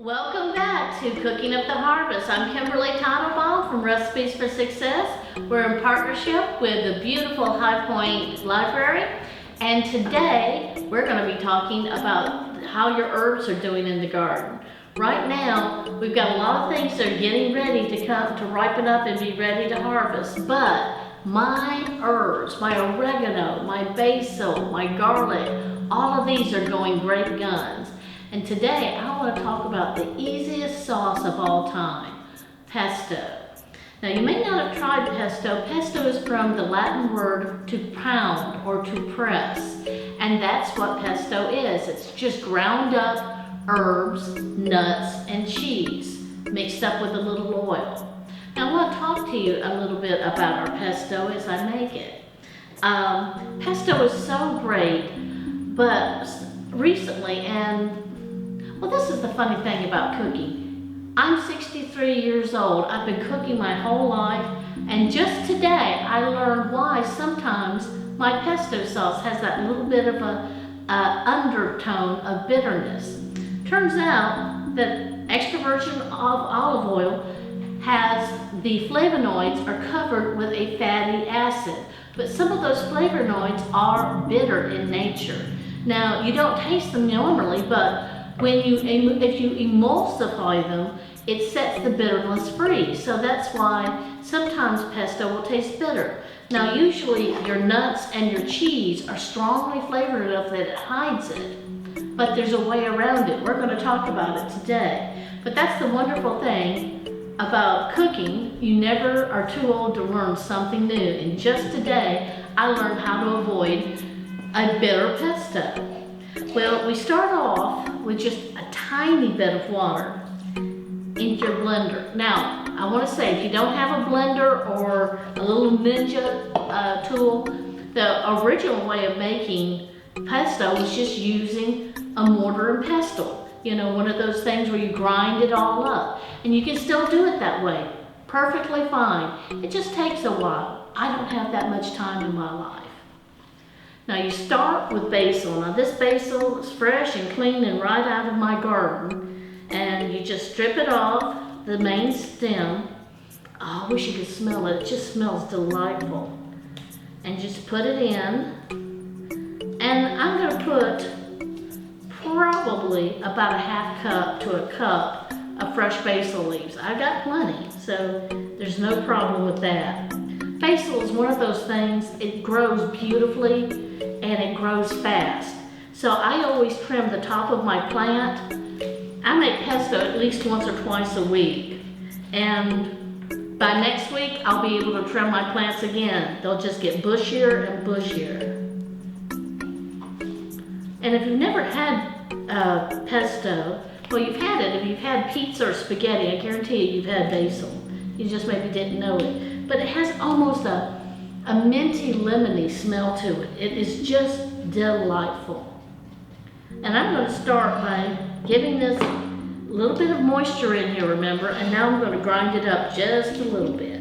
Welcome back to Cooking Up the Harvest. I'm Kimberly Titlebaum from Recipes for Success. We're in partnership with the beautiful High Point Library, and today we're going to be talking about how your herbs are doing in the garden. Right now, we've got a lot of things that are getting ready to come to ripen up and be ready to harvest, but my herbs, my oregano, my basil, my garlic, all of these are going great guns. And today I want to talk about the easiest sauce of all time, pesto. Now you may not have tried pesto. Pesto is from the Latin word to pound or to press. And that's what pesto is. It's just ground up herbs, nuts, and cheese mixed up with a little oil. Now I want to talk to you a little bit about our pesto as I make it. Pesto is so great, but recently, well, this is the funny thing about cooking. I'm 63 years old. I've been cooking my whole life, and just today I learned why sometimes my pesto sauce has that little bit of a undertone of bitterness. Turns out that extra virgin olive oil has the flavonoids are covered with a fatty acid, but some of those flavonoids are bitter in nature. Now, you don't taste them normally, but if you emulsify them, it sets the bitterness free. So that's why sometimes pesto will taste bitter. Now usually your nuts and your cheese are strongly flavored enough that it hides it. But there's a way around it. We're going to talk about it today. But that's the wonderful thing about cooking. You never are too old to learn something new. And just today, I learned how to avoid a bitter pesto. Well, we start off with just a tiny bit of water in your blender. Now, I want to say, if you don't have a blender or a little ninja tool, the original way of making pesto was just using a mortar and pestle. You know, one of those things where you grind it all up. And you can still do it that way. Perfectly fine. It just takes a while. I don't have that much time in my life. Now you start with basil. Now this basil is fresh and clean and right out of my garden. And you just strip it off the main stem. Oh, I wish you could smell it. It just smells delightful. And just put it in. And I'm going to put probably about a half cup to a cup of fresh basil leaves. I've got plenty, so there's no problem with that. Basil is one of those things, it grows beautifully and it grows fast. So I always trim the top of my plant. I make pesto at least once or twice a week. And by next week, I'll be able to trim my plants again. They'll just get bushier and bushier. And if you've never had pesto, well, you've had it. If you've had pizza or spaghetti, I guarantee you, you've had basil. You just maybe didn't know it. But it has almost a minty, lemony smell to it. It is just delightful. And I'm going to start by giving this a little bit of moisture in here, remember, and now I'm going to grind it up just a little bit.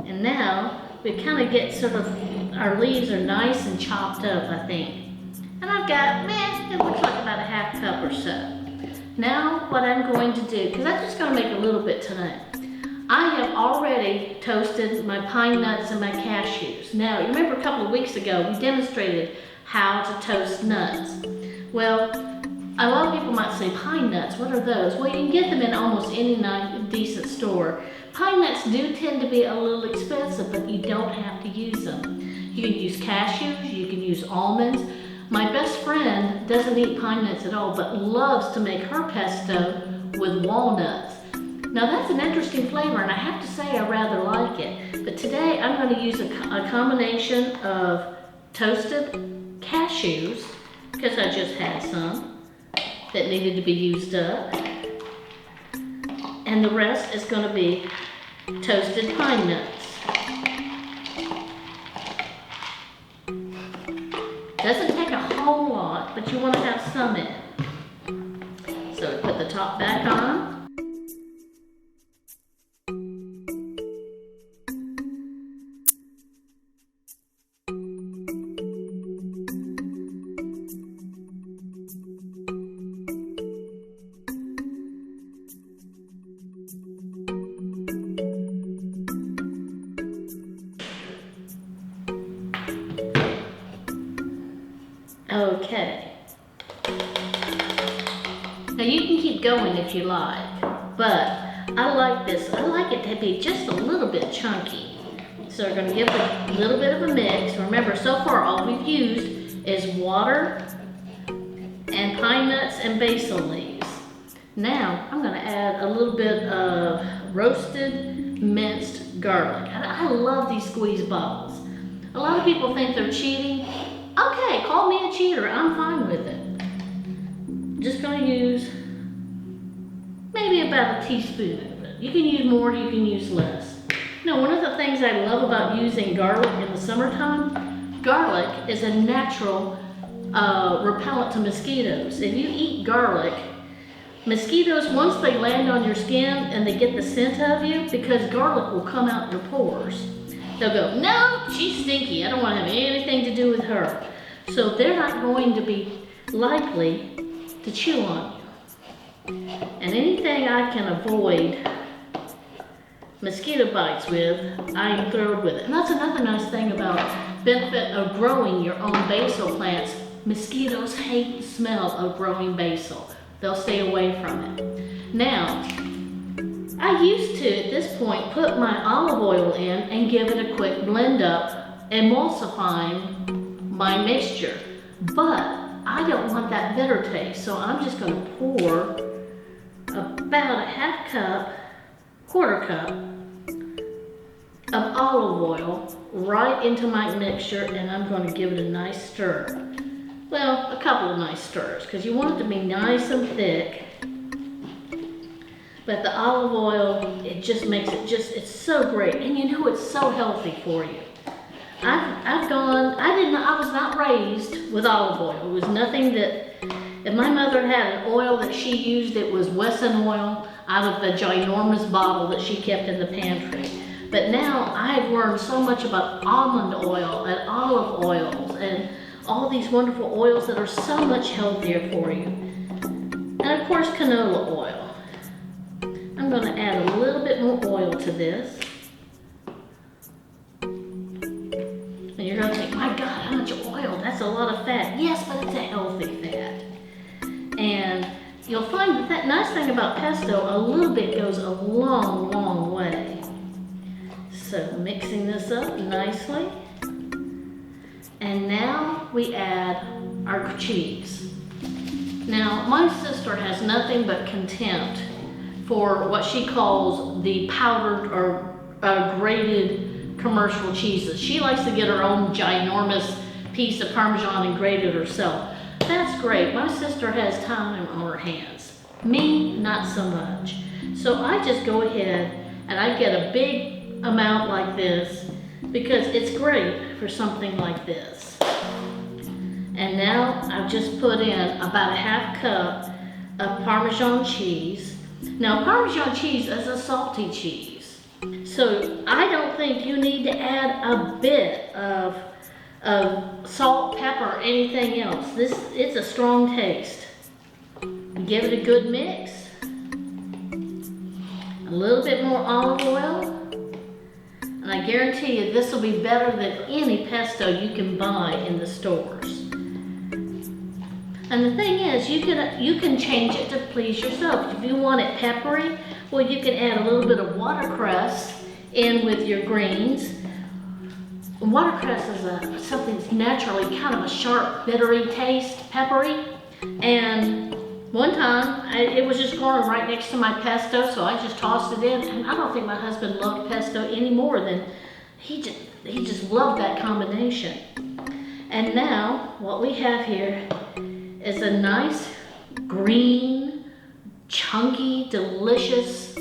And now we kind of get our leaves are nice and chopped up, I think. And I've got, it looks like about a half cup or so. Now what I'm going to do, because I'm just going to make a little bit tonight. I have already toasted my pine nuts and my cashews. Now, you remember a couple of weeks ago, we demonstrated how to toast nuts. Well, a lot of people might say, pine nuts, what are those? Well, you can get them in almost any decent store. Pine nuts do tend to be a little expensive, but you don't have to use them. You can use cashews, you can use almonds. My best friend doesn't eat pine nuts at all, but loves to make her pesto with walnuts. Now that's an interesting flavor, and I have to say I rather like it. But today I'm going to use a combination of toasted cashews, because I just had some that needed to be used up. And the rest is going to be toasted pine nuts. Doesn't take a whole lot, but you want to have some in it. So put the top back on. going if you like. But I like this. I like it to be just a little bit chunky. So we're going to give it a little bit of a mix. Remember, so far all we've used is water and pine nuts and basil leaves. Now I'm going to add a little bit of roasted minced garlic. I love these squeeze balls. A lot of people think they're cheating. Okay, call me a cheater. I'm fine with it. Just going to use maybe about a teaspoon of it. You can use more, you can use less. Now, one of the things I love about using garlic in the summertime, garlic is a natural repellent to mosquitoes. If you eat garlic, mosquitoes, once they land on your skin and they get the scent of you, because garlic will come out your pores, they'll go, no, she's stinky. I don't want to have anything to do with her. So they're not going to be likely to chew on you. And anything I can avoid mosquito bites with, I am thrilled with it. And that's another nice thing about benefit of growing your own basil plants. Mosquitoes hate the smell of growing basil. They'll stay away from it. Now, I used to, at this point, put my olive oil in and give it a quick blend up, emulsifying my mixture. But I don't want that bitter taste, so I'm just going to pour about a half cup, quarter cup of olive oil right into my mixture, and I'm going to give it a nice stir. Well, a couple of nice stirs, because you want it to be nice and thick. But the olive oil, it just makes it it's so great. And you know, it's so healthy for you. I was not raised with olive oil. It was nothing that, if my mother had an oil that she used, it was Wesson oil out of the ginormous bottle that she kept in the pantry. But now I've learned so much about almond oil and olive oils and all these wonderful oils that are so much healthier for you. And of course, canola oil. I'm going to add a little bit more oil to this. And you're going to think, my God, how much oil? That's a lot of fat. Yes, but it's a healthy fat. And you'll find that nice thing about pesto, a little bit goes a long, long way. So mixing this up nicely. And now we add our cheese. Now, my sister has nothing but contempt for what she calls the powdered or grated commercial cheeses. She likes to get her own ginormous piece of Parmesan and grate it herself. That's great. My sister has time on her hands. Me, not so much. So I just go ahead and I get a big amount like this because it's great for something like this. And now I've just put in about a half cup of Parmesan cheese. Now, Parmesan cheese is a salty cheese, so I don't think you need to add a bit of salt, pepper, or anything else. It's a strong taste. Give it a good mix. A little bit more olive oil, and I guarantee you this will be better than any pesto you can buy in the stores. And the thing is, you can change it to please yourself. If you want it peppery, well, you can add a little bit of watercress in with your greens. Watercress is something that's naturally kind of a sharp, bittery taste, peppery. And one time, it was just growing right next to my pesto, so I just tossed it in. And I don't think my husband loved pesto any more than he just loved that combination. And now, what we have here is a nice, green, chunky, delicious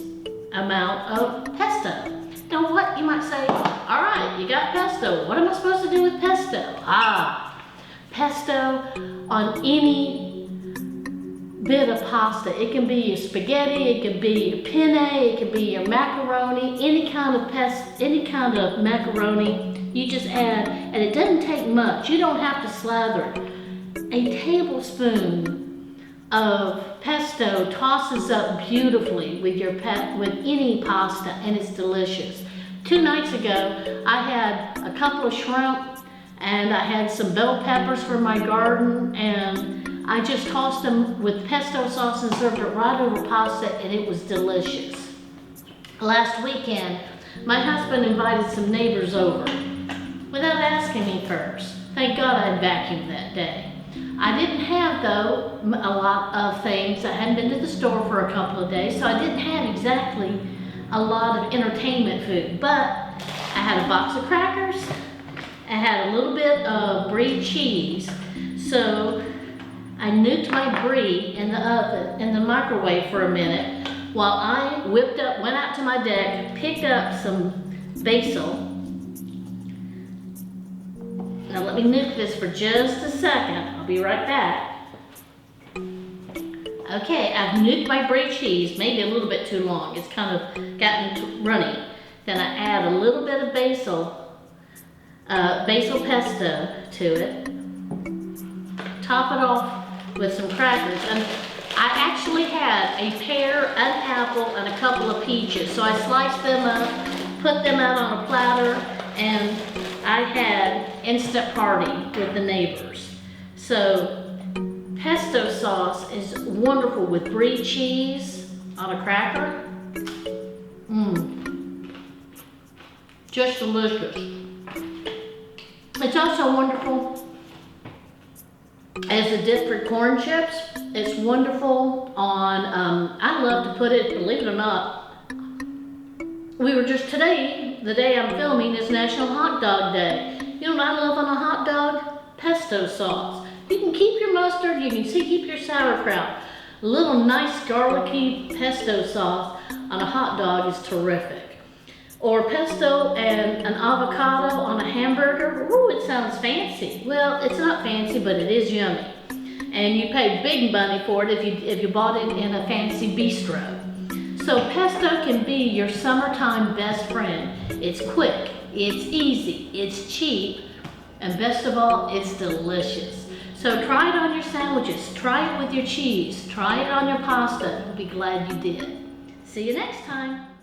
amount of pesto. Now what, you might say, all right, you got pesto. What am I supposed to do with pesto? Pesto on any bit of pasta. It can be your spaghetti, it can be your penne, it can be your macaroni, any kind of macaroni. You just add, and it doesn't take much. You don't have to slather it. A tablespoon of pesto tosses up beautifully with any pasta, and it's delicious. 2 nights ago, I had a couple of shrimp, and I had some bell peppers from my garden, and I just tossed them with pesto sauce and served it right over pasta, and it was delicious. Last weekend, my husband invited some neighbors over without asking me first. Thank God I had vacuumed that day. I didn't have, though, a lot of things. I hadn't been to the store for a couple of days, so I didn't have exactly a lot of entertainment food. But I had a box of crackers. I had a little bit of brie cheese. So I nuked my brie in the oven, in the microwave for a minute, while I went out to my deck, picked up some basil. Now let me nuke this for just a second. I'll be right back. Okay, I've nuked my brie cheese, maybe a little bit too long. It's kind of gotten runny. Then I add a little bit of basil pesto to it. Top it off with some crackers. And I actually had a pear, an apple, and a couple of peaches. So I sliced them up, put them out on a platter, and I had instant party with the neighbors. So pesto sauce is wonderful with brie cheese on a cracker. Just delicious. It's also wonderful as a dip for corn chips. It's wonderful on, I love to put it, believe it or not, we were just today, the day I'm filming, is National Hot Dog Day. You know what I love on a hot dog? Pesto sauce. You can keep your mustard, you can keep your sauerkraut. A little nice garlicky pesto sauce on a hot dog is terrific. Or pesto and an avocado on a hamburger. Ooh, it sounds fancy. Well, it's not fancy, but it is yummy. And you pay big money for it if you bought it in a fancy bistro. So pesto can be your summertime best friend. It's quick, it's easy, it's cheap, and best of all, it's delicious. So try it on your sandwiches, try it with your cheese, try it on your pasta. You'll be glad you did. See you next time.